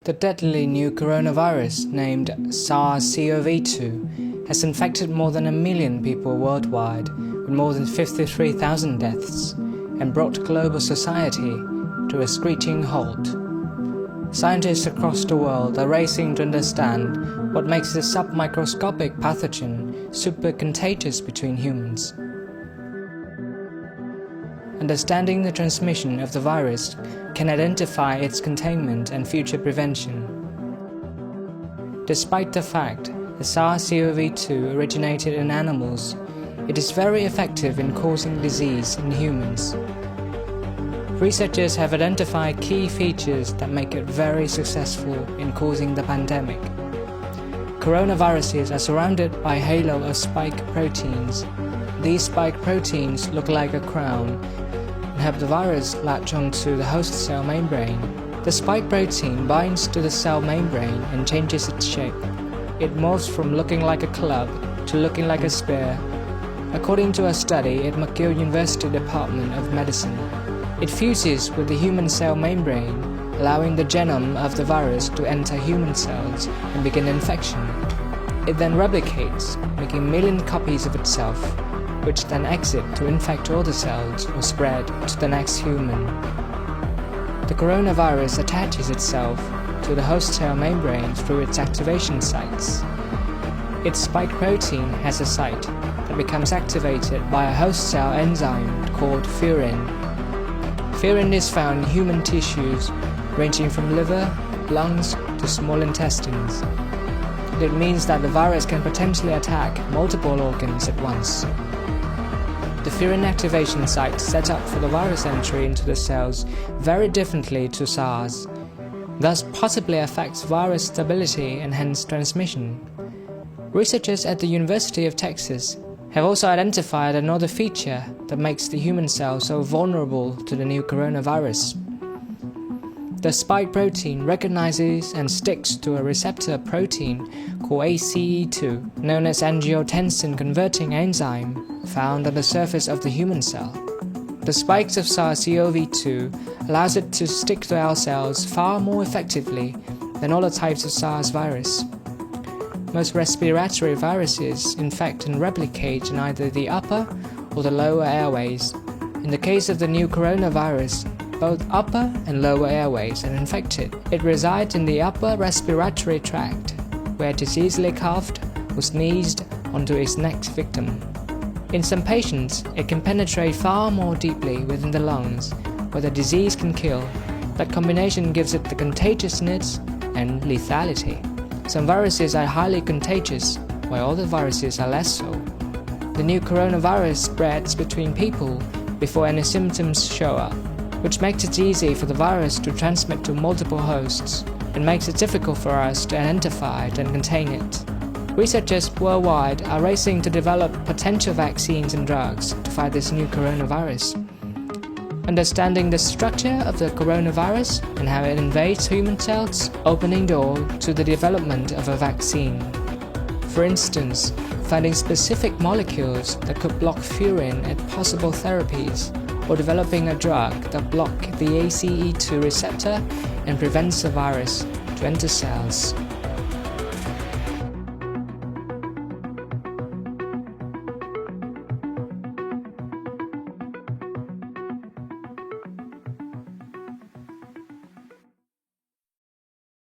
The deadly new coronavirus, named SARS-CoV-2, has infected more than 1 million people worldwide, with more than 53,000 deaths, and brought global society to a screeching halt. Scientists across the world are racing to understand what makes this submicroscopic pathogen super contagious between humans. Understanding the transmission of the virus can identify its containment and future prevention. Despite the fact that SARS-CoV-2 originated in animals, it is very effective in causing disease in humans. Researchers have identified key features that make it very successful in causing the pandemic. Coronaviruses are surrounded by a halo of spike proteins. These spike proteins look like a crown and help the virus latch onto the host cell membrane. The spike protein binds to the cell membrane and changes its shape. It morphs from looking like a club to looking like a spear, according to a study at McGill University Department of Medicine. It fuses with the human cell membrane, allowing the genome of the virus to enter human cells and begin infection. It then replicates, making 1 million copies of itself, which then exit to infect all the cells or spread to the next human. The coronavirus attaches itself to the host cell membrane through its activation sites. Its spike protein has a site that becomes activated by a host cell enzyme called furin. Furin is found in human tissues ranging from liver, lungs to small intestines. It means that the virus can potentially attack multiple organs at once. The furin activation site set up for the virus entry into the cells very differently to SARS, thus possibly affects virus stability and hence transmission. Researchers at the University of Texas have also identified another feature that makes the human cell so vulnerable to the new coronavirus. The spike protein recognizes and sticks to a receptor protein called ACE2, known as angiotensin converting enzyme, found on the surface of the human cell. The spikes of SARS-CoV-2 allows it to stick to our cells far more effectively than other types of SARS virus. Most respiratory viruses infect and replicate in either the upper or the lower airways. In the case of the new coronavirus, both upper and lower airways are infected. It resides in the upper respiratory tract, where it is easily coughed or sneezed onto its next victim. In some patients, it can penetrate far more deeply within the lungs, where the disease can kill. That combination gives it the contagiousness and lethality. Some viruses are highly contagious, while other viruses are less so. The new coronavirus spreads between people before any symptoms show up, which makes it easy for the virus to transmit to multiple hosts and makes it difficult for us to identify it and contain it. Researchers worldwide are racing to develop potential vaccines and drugs to fight this new coronavirus. Understanding the structure of the coronavirus and how it invades human cells, opening door to the development of a vaccine. For instance, finding specific molecules that could block furin at possible therapies, or developing a drug that blocks the ACE2 receptor and prevents the virus to enter cells.